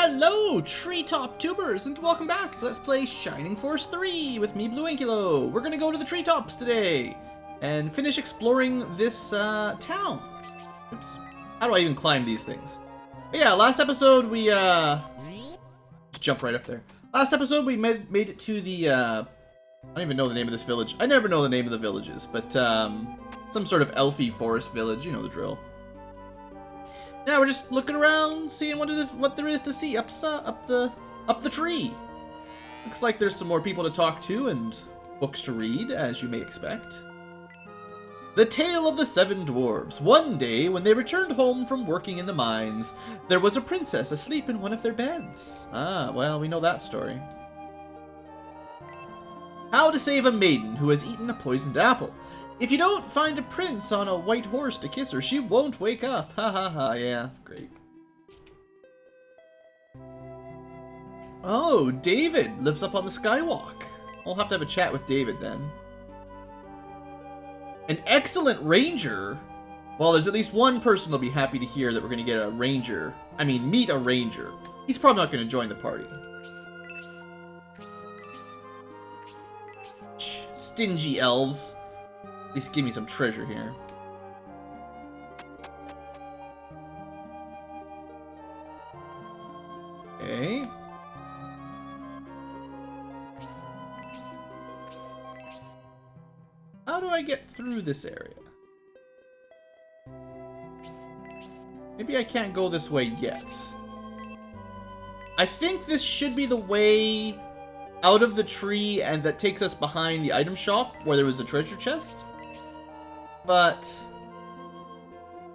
Hello, Treetop tubers, and welcome back to Let's Play Shining Force 3 with me, BlueAnkylo. We're gonna go to the treetops today and finish exploring this town. Oops. How do I even climb these things? But yeah, last episode we just jump right up there. Last episode we made it to the I don't even know the name of this village. I never know the name of the villages, but some sort of elfy forest village. You know the drill. Now we're just looking around, seeing what there is to see up the tree. Looks like there's some more people to talk to and books to read, as you may expect. The Tale of the Seven Dwarves. One day, when they returned home from working in the mines, there was a princess asleep in one of their beds. Ah, well, we know that story. How to save a maiden who has eaten a poisoned apple. If you don't find a prince on a white horse to kiss her, she won't wake up. Ha ha ha, yeah, great. Oh, David lives up on the skywalk. I'll have to have a chat with David then. An excellent ranger? Well, there's at least one person who'll be happy to hear that we're going to get a ranger. I mean, meet a ranger. He's probably not going to join the party. Stingy elves. At least give me some treasure here. Okay. How do I get through this area? Maybe I can't go this way yet. I think this should be the way out of the tree and that takes us behind the item shop where there was a treasure chest. But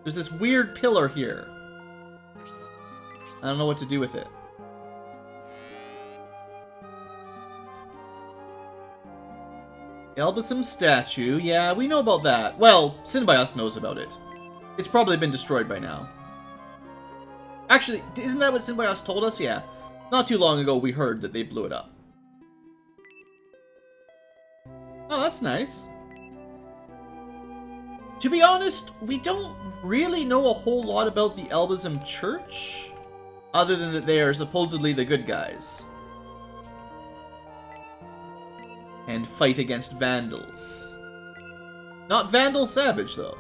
there's this weird pillar here. I don't know what to do with it. Elbasum statue. Yeah, we know about that. Well, Synbios knows about it. It's probably been destroyed by now. Actually, isn't that what Synbios told us? Yeah. Not too long ago we heard that they blew it up. Oh, that's nice. To be honest, we don't really know a whole lot about the Elbasum Church, other than that they are supposedly the good guys. And fight against vandals. Not Vandal Savage, though.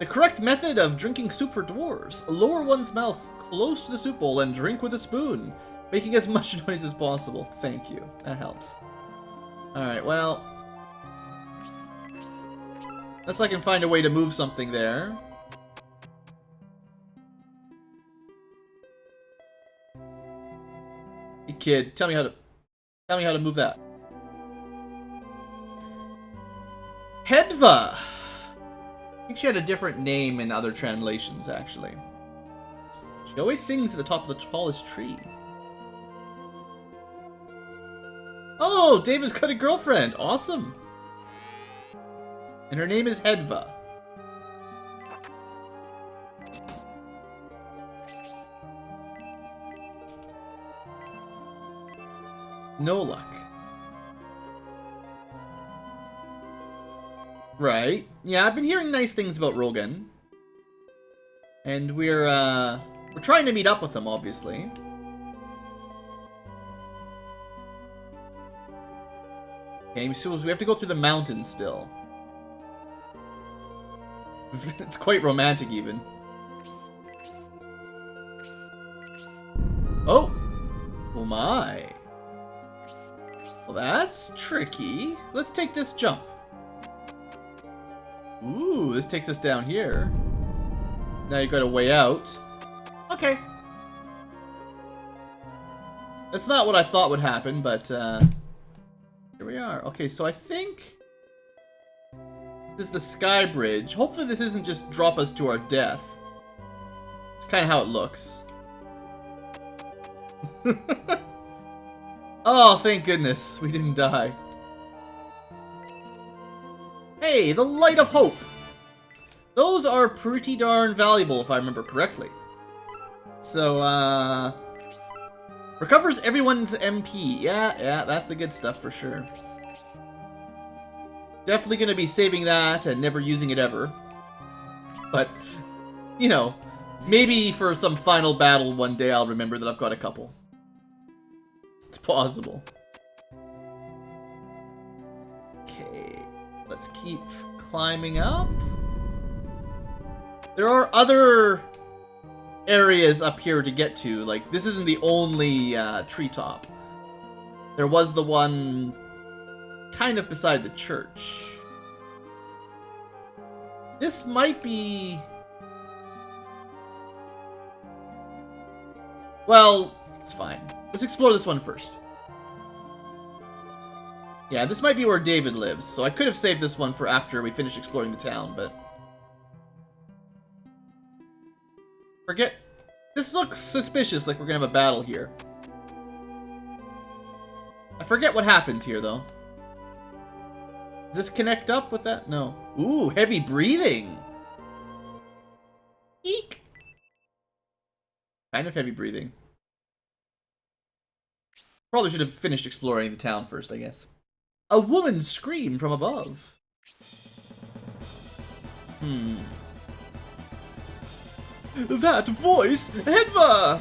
The correct method of drinking soup for dwarves. Lower one's mouth close to the soup bowl and drink with a spoon, making as much noise as possible. Thank you. That helps. Alright, well, unless I can find a way to move something there. Hey kid, tell me how to move that. Hedva! I think she had a different name in other translations, actually. She always sings at the top of the tallest tree. Oh, David's got a girlfriend. Awesome. And her name is Hedva. No luck. Right. Yeah, I've been hearing nice things about Rogan. And we're trying to meet up with them, obviously. Okay, so we have to go through the mountains still. It's quite romantic, even. Oh! Oh my. Well, that's tricky. Let's take this jump. Ooh, this takes us down here. Now you got a way out. Okay. That's not what I thought would happen, but, here we are. Okay, so I think this is the sky bridge. Hopefully this isn't just drop us to our death. It's kind of how it looks. Oh, thank goodness we didn't die. Hey, the Light of Hope. Those are pretty darn valuable if I remember correctly. So, recovers everyone's MP. Yeah, that's the good stuff for sure. Definitely gonna be saving that and never using it ever. But, you know, Maybe for some final battle one day I'll remember that I've got a couple. It's possible. Okay, let's keep climbing up. There are other areas up here to get to. Like, this isn't the only treetop. There was the one kind of beside the church. This might be... Well, it's fine. Let's explore this one first. Yeah, this might be where David lives, so I could have saved this one for after we finish exploring the town, but... Forget... This looks suspicious, like we're gonna have a battle here. I forget what happens here, though. Does this connect up with that? No. Ooh, heavy breathing! Eek! Kind of heavy breathing. Probably should have finished exploring the town first, I guess. A woman screamed from above. That voice! Hedva!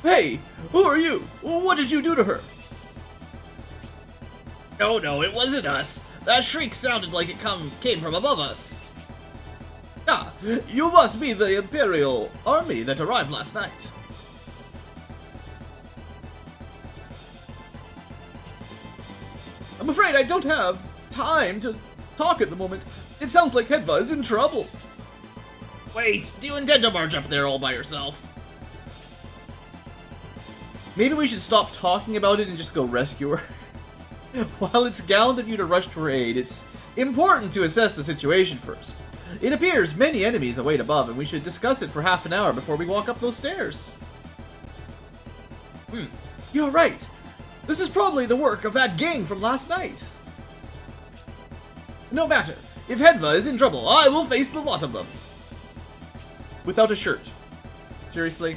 Hey! Who are you? What did you do to her? No, it wasn't us. That shriek sounded like it came from above us. Ah, you must be the Imperial army that arrived last night. I'm afraid I don't have time to talk at the moment. It sounds like Hedva is in trouble. Wait, do you intend to march up there all by yourself? Maybe we should stop talking about it and just go rescue her. While it's gallant of you to rush to her aid, it's important to assess the situation first. It appears many enemies await above, and we should discuss it for half an hour before we walk up those stairs. You're right. This is probably the work of that gang from last night. No matter. If Hedva is in trouble, I will face the lot of them. Without a shirt. Seriously?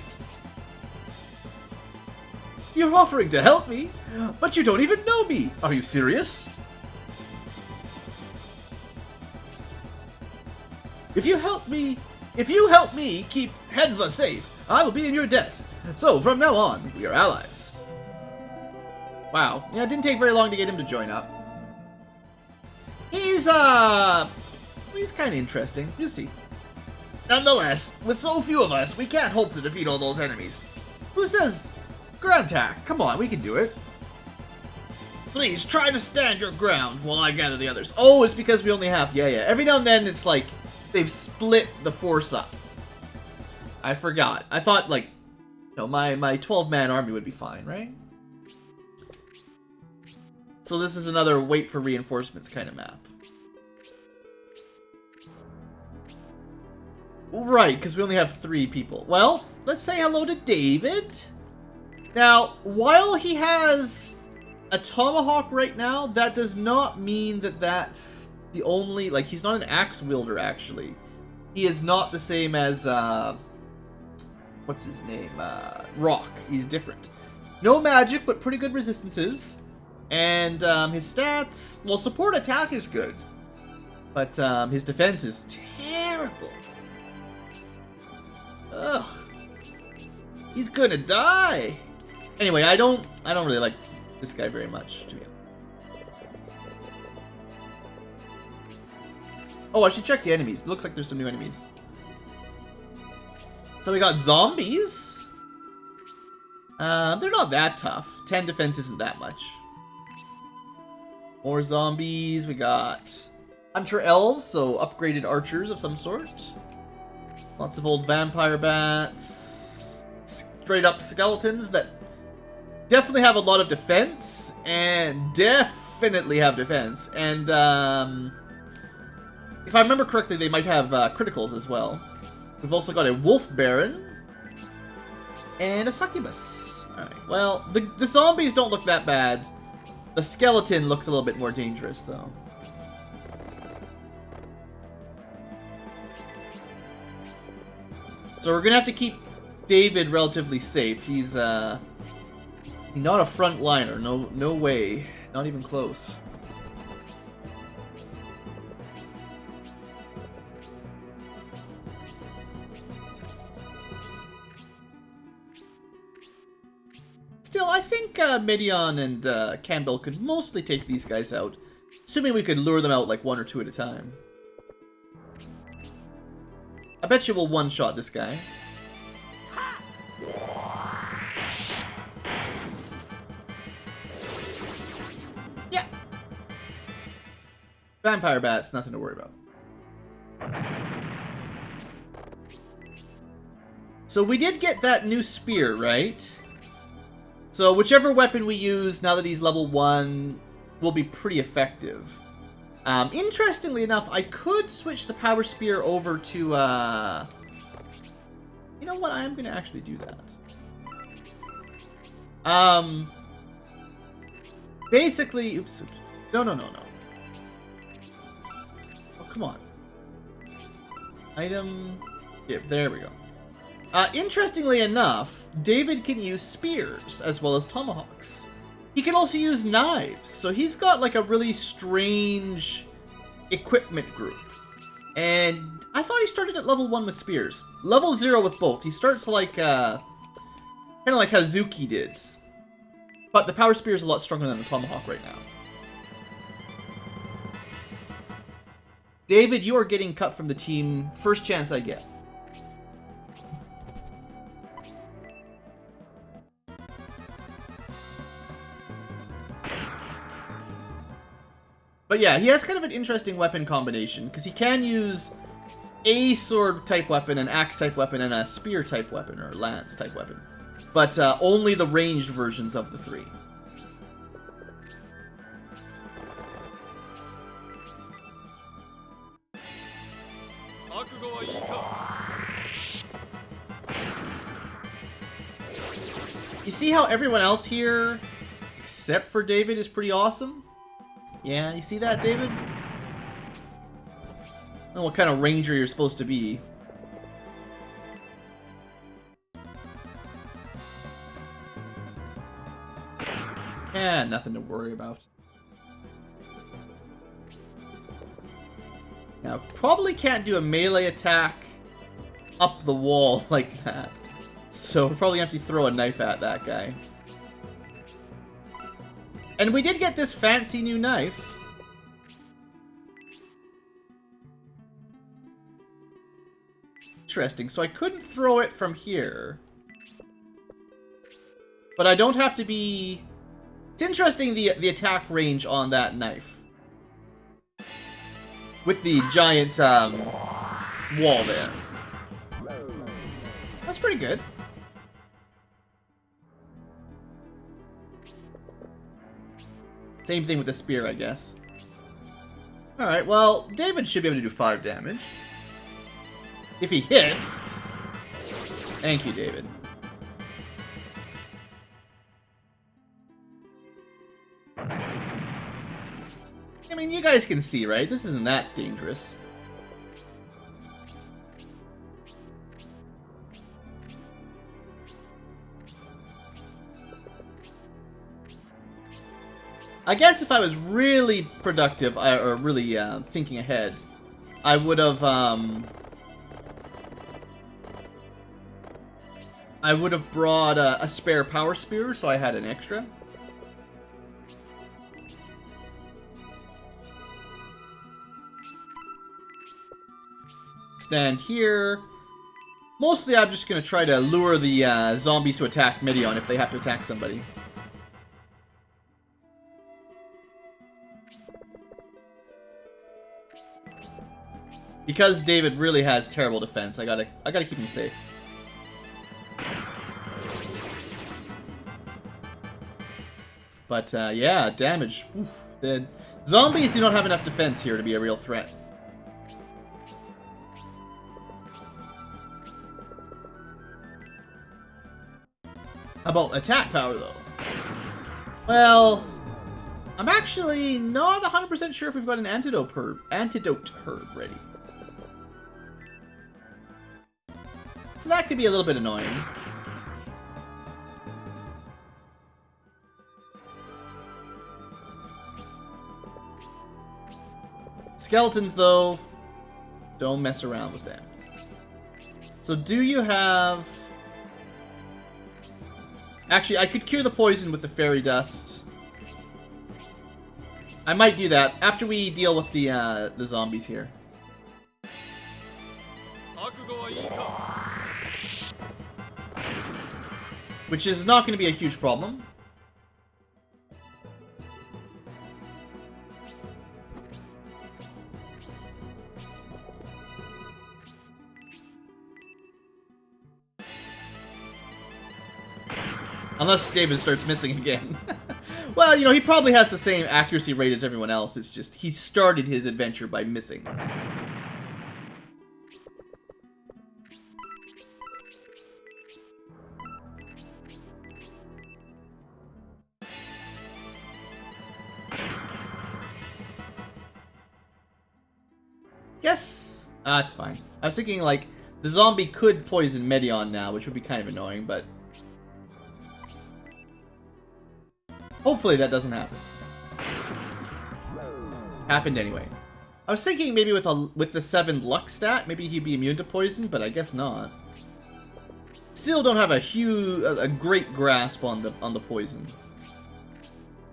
You're offering to help me, but you don't even know me. Are you serious? If you help me keep Hedva safe, I will be in your debt. So from now on, we are allies. Wow. Yeah, it didn't take very long to get him to join up. He's kind of interesting. You'll see. Nonetheless, with so few of us, we can't hope to defeat all those enemies. Who says? Grantak, come on, we can do it. Please, try to stand your ground while I gather the others. Oh, it's because we only have... Yeah. Every now and then, it's like, they've split the force up. I forgot. I thought, like, you know, my 12-man army would be fine, right? So this is another wait for reinforcements kind of map. Right, because we only have 3 people. Well, let's say hello to David. Now, while he has a tomahawk right now, that does not mean that that's the only... Like, he's not an axe wielder, actually. He is not the same as, what's his name? Rock. He's different. No magic, but pretty good resistances. And, his stats... Well, support attack is good. But, his defense is terrible. Ugh. He's gonna die. Anyway, I don't really like this guy very much, to be honest. Oh, I should check the enemies. It looks like there's some new enemies. So we got zombies. They're not that tough. 10 defense isn't that much. More zombies. We got hunter elves, so upgraded archers of some sort. Lots of old vampire bats. Straight up skeletons that definitely have a lot of defense. And definitely have defense. And, if I remember correctly, they might have criticals as well. We've also got a wolf baron. And a succubus. Alright, well, the zombies don't look that bad. The skeleton looks a little bit more dangerous, though. So we're gonna have to keep David relatively safe. He's not a frontliner. No way. Not even close. Still, I think Medion and Campbell could mostly take these guys out. Assuming we could lure them out like 1 or 2 at a time. I bet you we'll one-shot this guy. Yeah. Vampire bats, nothing to worry about. So we did get that new spear, right? So whichever weapon we use now that he's level 1 will be pretty effective. Interestingly enough, I could switch the power spear over to, you know what? I am going to actually do that. Basically, oops. No. Oh, come on. Item, yeah, there we go. Interestingly enough, David can use spears as well as tomahawks. He can also use knives, so he's got like a really strange equipment group. And I thought he started at level 1 with spears. Level 0 with both. He starts like, kind of like Hazuki did. But the power spear is a lot stronger than the tomahawk right now. David, you are getting cut from the team first chance I get. But yeah, he has kind of an interesting weapon combination, because he can use a sword type weapon, an axe type weapon, and a spear type weapon, or lance type weapon. But only the ranged versions of the 3. You see how everyone else here, except for David, is pretty awesome? Yeah, you see that, David? I don't know what kind of ranger you're supposed to be. Yeah, nothing to worry about. Now, probably can't do a melee attack up the wall like that. So, we'll probably have to throw a knife at that guy. And we did get this fancy new knife. Interesting. So I couldn't throw it from here. But I don't have to be... It's interesting the attack range on that knife. With the giant wall there. That's pretty good. Same thing with the spear, I guess. Alright, well, David should be able to do 5 damage. If he hits. Thank you, David. I mean, you guys can see, right? This isn't that dangerous. I guess if I was really productive, or really thinking ahead, I would have brought a spare power spear, so I had an extra. Stand here. Mostly I'm just going to try to lure the zombies to attack Medion if they have to attack somebody. Because David really has terrible defense, I gotta keep him safe. But yeah, damage. Oof. The zombies do not have enough defense here to be a real threat. How about attack power though? Well, I'm actually not 100% sure if we've got an antidote herb ready. So that could be a little bit annoying. Skeletons, though, don't mess around with them. So do you have... Actually, I could cure the poison with the fairy dust. I might do that after we deal with the zombies here. Which is not going to be a huge problem. Unless David starts missing again. Well, you know, he probably has the same accuracy rate as everyone else. It's just he started his adventure by missing. Yes. It's fine. I was thinking, like, the zombie could poison Medion now, which would be kind of annoying, but... hopefully that doesn't happen. Happened anyway. I was thinking maybe with the 7 luck stat, maybe he'd be immune to poison, but I guess not. Still don't have a great grasp on the poison.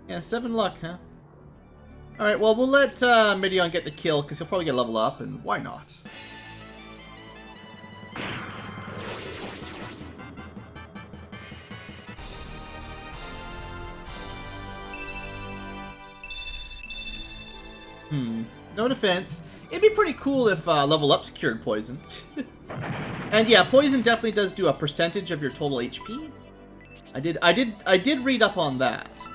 Yeah, 7 luck, huh? Alright, well, we'll let Medion get the kill, because he'll probably get level up, and why not? No defense. It'd be pretty cool if level ups cured poison. And yeah, poison definitely does do a percentage of your total HP. I did read up on that.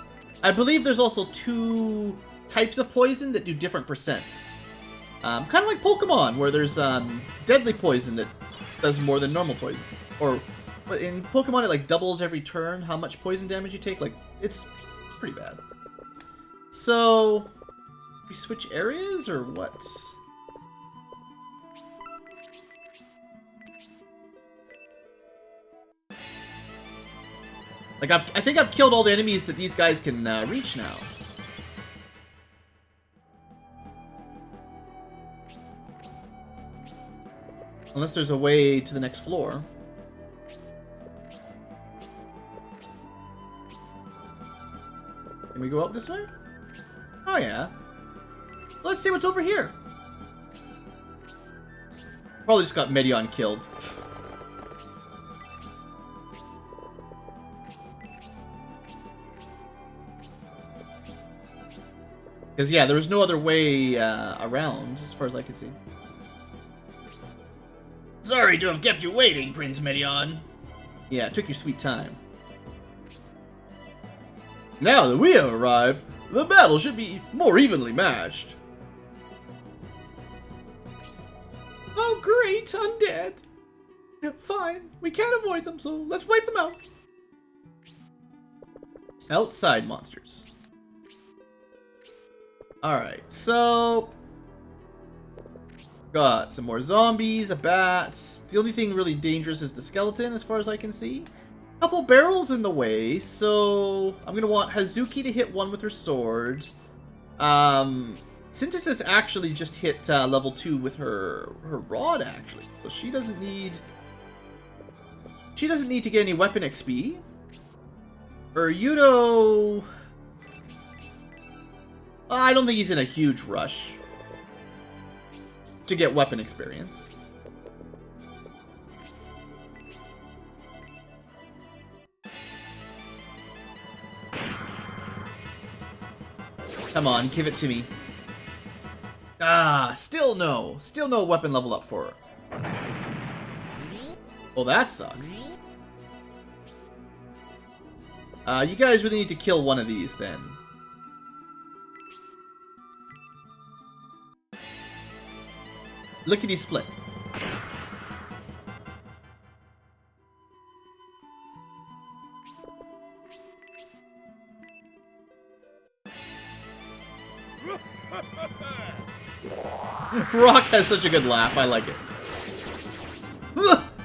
I believe there's also 2 types of poison that do different percents. Kind of like Pokemon, where there's deadly poison that does more than normal poison. Or in Pokemon, it like doubles every turn how much poison damage you take. Like, it's pretty bad. So, we switch areas or what? Like, I think I've killed all the enemies that these guys can reach now. Unless there's a way to the next floor. Can we go up this way? Oh yeah. Let's see what's over here. Probably just got Medion killed. Because yeah, there was no other way around, as far as I could see. Sorry to have kept you waiting, Prince Medion. Yeah, it took your sweet time. Now that we have arrived, the battle should be more evenly matched. Oh great, undead. Fine, we can't avoid them, so let's wipe them out. Outside monsters. Alright, so... got some more zombies, a bat. The only thing really dangerous is the skeleton, as far as I can see. Couple barrels in the way, so I'm gonna want Hazuki to hit one with her sword. Synthesis actually just hit level 2 with her rod, actually, so she doesn't need to get any weapon XP. Yudo, I don't think he's in a huge rush to get weapon experience. Come on, give it to me. Ah, still no weapon level up for her. Well, that sucks. You guys really need to kill one of these then. Lickety split. Rock has such a good laugh. I like it.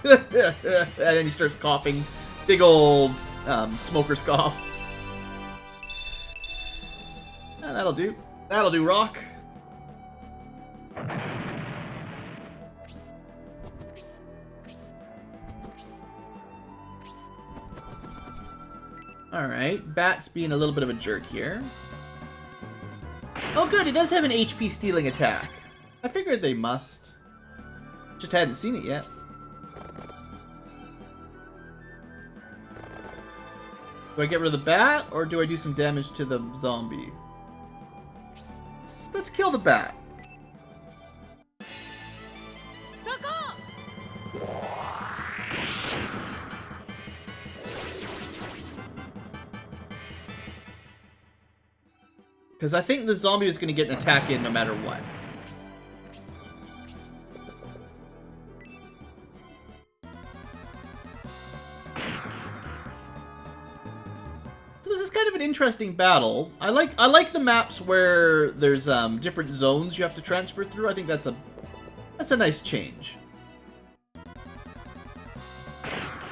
And then he starts coughing. Big old smoker's cough. That'll do. That'll do, Rock. Alright, Bat's being a little bit of a jerk here. Oh good, it does have an HP stealing attack. I figured they must. Just hadn't seen it yet. Do I get rid of the bat, or do I do some damage to the zombie? Let's kill the bat. Because I think the zombie is going to get an attack in no matter what. So this is kind of an interesting battle. I like the maps where there's different zones you have to transfer through. I think that's a nice change.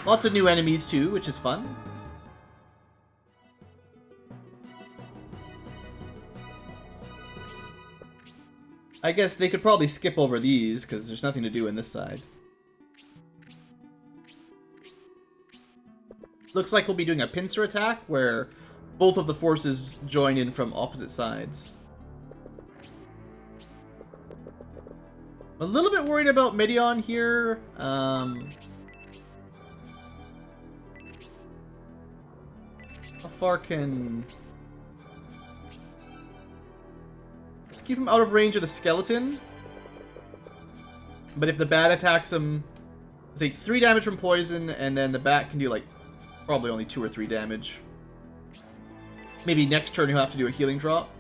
Lots of new enemies too, which is fun. I guess they could probably skip over these, because there's nothing to do in this side. Looks like we'll be doing a pincer attack, where both of the forces join in from opposite sides. A little bit worried about Medion here. How far can... Let's keep him out of range of the skeleton. But if the bat attacks him, we'll take 3 damage from poison, and then the bat can do like probably only 2 or 3 damage. Maybe next turn he'll have to do a healing drop.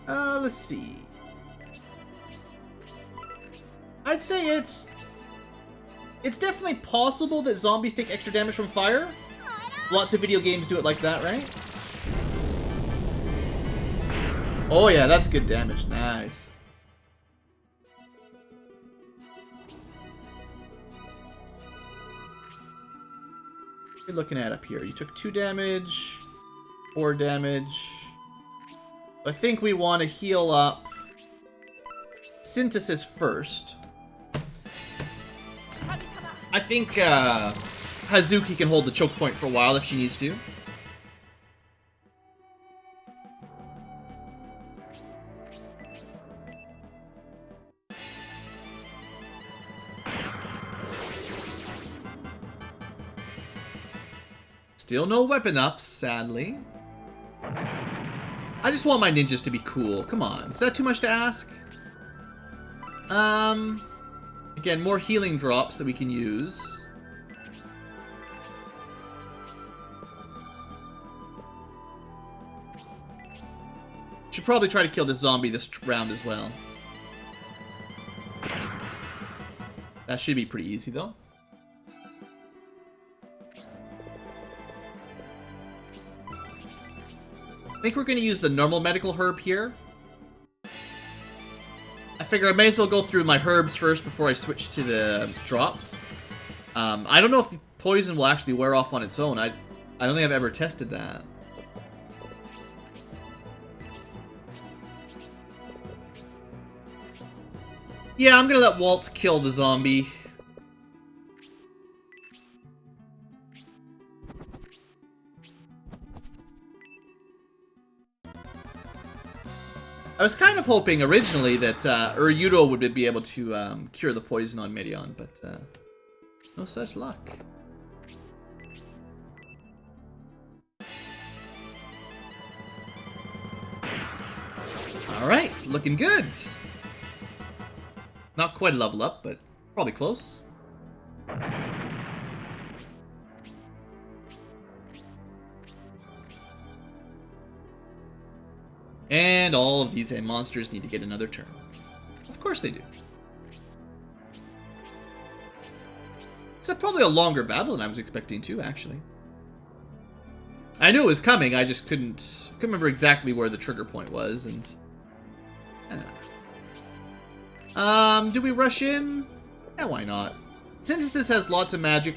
Let's see. I'd say it's definitely possible that zombies take extra damage from fire. Lots of video games do it like that, right? Oh yeah, that's good damage. Nice. What are you looking at up here? You took 2 damage, 4 damage. I think we want to heal up Synthesis first. I think Hazuki can hold the choke point for a while if she needs to. Still no weapon ups, sadly. I just want my ninjas to be cool. Come on. Is that too much to ask? Again, more healing drops that we can use. Should probably try to kill this zombie this round as well. That should be pretty easy, though. I think we're going to use the normal medical herb here. I figure I may as well go through my herbs first before I switch to the drops. I don't know if the poison will actually wear off on its own. I don't think I've ever tested that. Yeah, I'm going to let Waltz kill the zombie. I was kind of hoping originally that Uryudo would be able to cure the poison on Medion, but no such luck. Alright, looking good. Not quite a level up, but probably close. And all of these monsters need to get another turn. Of course they do. It's probably a longer battle than I was expecting too, actually. I knew it was coming, I just couldn't remember exactly where the trigger point was, and... do we rush in? Yeah, why not? Synthesis has lots of magic.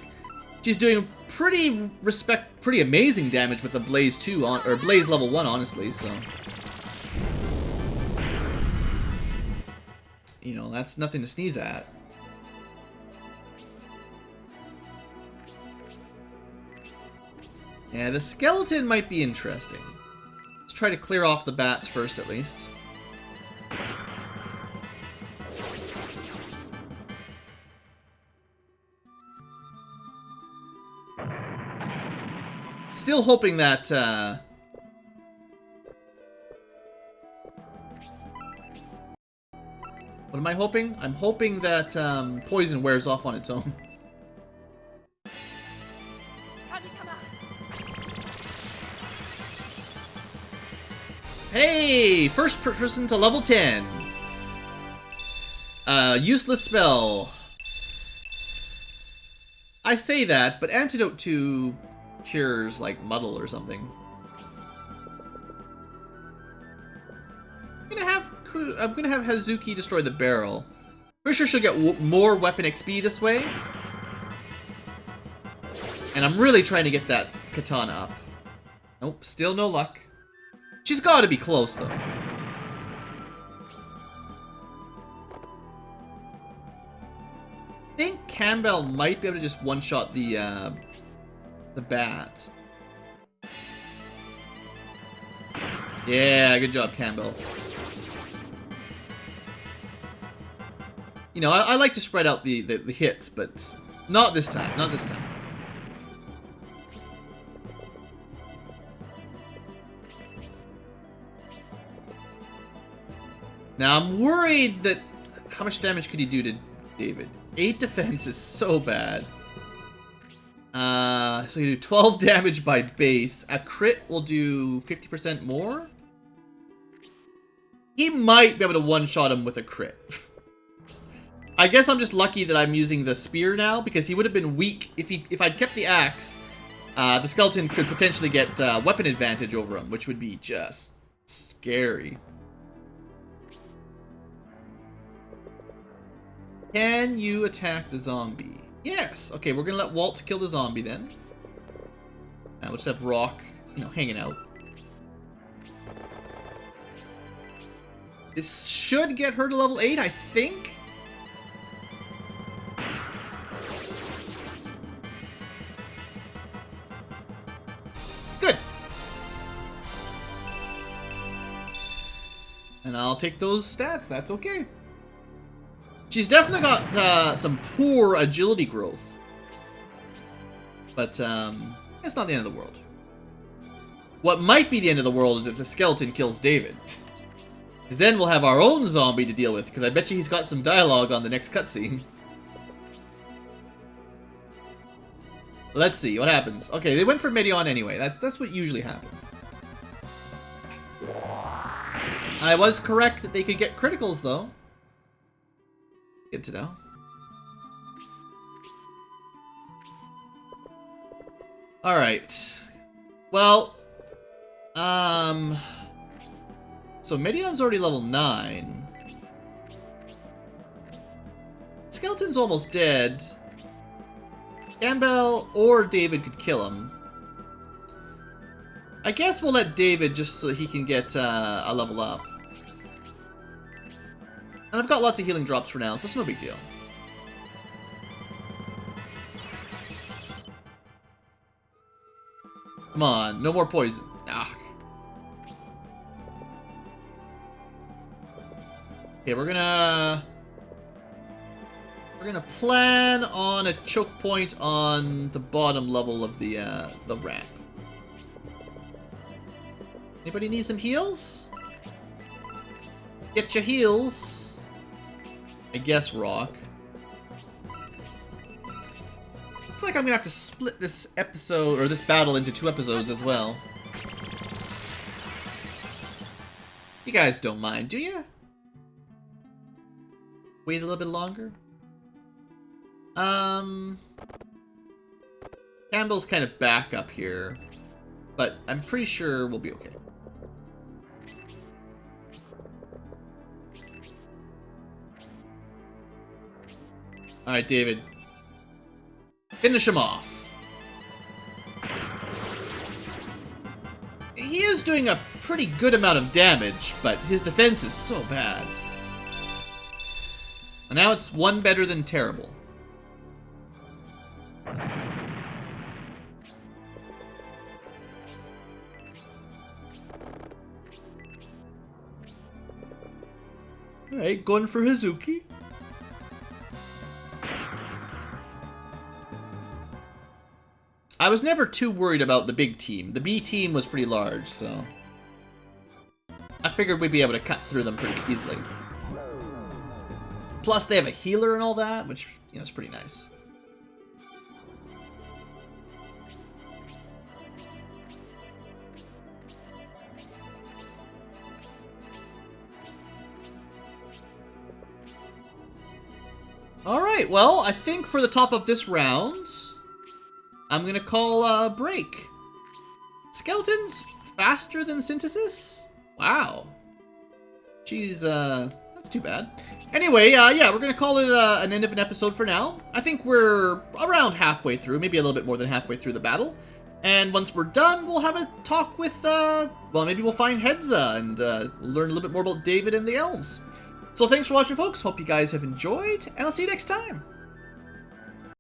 She's doing pretty amazing damage with a Blaze 2 on, or Blaze level 1, honestly, so... You know, that's nothing to sneeze at. Yeah, the skeleton might be interesting. Let's try to clear off the bats first, at least. Still hoping that, what am I hoping? I'm hoping that, poison wears off on its own. Hey! First person to level 10. Useless spell. I say that, but antidote to cures like muddle or something. I'm gonna have Hazuki destroy the barrel. Pretty sure she'll get more weapon XP this way. And I'm really trying to get that katana up. Nope, still no luck. She's got to be close though. I think Campbell might be able to just one-shot the bat. Yeah, good job, Campbell. You know, I like to spread out the hits, but not this time. Not this time. Now, I'm worried that... How much damage could he do to David? 8 defense is so bad. So you do 12 damage by base. A crit will do 50% more? He might be able to one-shot him with a crit. I guess I'm just lucky that I'm using the spear now, because he would have been weak if I'd kept the axe. The skeleton could potentially get weapon advantage over him, which would be just scary. Can you attack the zombie? Yes. Okay, we're gonna let Waltz kill the zombie then. We'll just have Rock, you know, hanging out. This should get her to level 8, I think. Good. And I'll take those stats, that's okay. She's definitely got some poor agility growth. But it's not the end of the world. What might be the end of the world is if the skeleton kills David. Because then we'll have our own zombie to deal with, because I bet you he's got some dialogue on the next cutscene. Let's see what happens. Okay, they went for Medion anyway. That's what usually happens. I was correct that they could get criticals, though. Good to know. Alright. Well, so Medion's already level 9. Skeleton's almost dead. Campbell or David could kill him. I guess we'll let David just so he can get a level up. And I've got lots of healing drops for now, so it's no big deal. Come on, no more poison. Ah. Okay, we're gonna plan on a choke point on the bottom level of the ramp. Anybody need some heals? Get your heals. I guess Rock. Looks like I'm gonna have to split this episode, or this battle, into 2 episodes as well. You guys don't mind, do you? Wait a little bit longer? Campbell's kind of back up here, but I'm pretty sure we'll be okay. Alright, David. Finish him off. He is doing a pretty good amount of damage, but his defense is so bad. And now it's 1 better than terrible. Alright, going for Hazuki. I was never too worried about the big team. The B team was pretty large, so I figured we'd be able to cut through them pretty easily. Plus, they have a healer and all that, which, you know, is pretty nice. Alright, well, I think for the top of this round, I'm gonna call break. Skeletons faster than synthesis? Wow. Geez, that's too bad. Anyway, yeah, we're gonna call it an end of an episode for now. I think we're around halfway through, maybe a little bit more than halfway through the battle. And once we're done, we'll have a talk with, well, maybe we'll find Hedza and learn a little bit more about David and the elves. So thanks for watching, folks. Hope you guys have enjoyed, and I'll see you next time.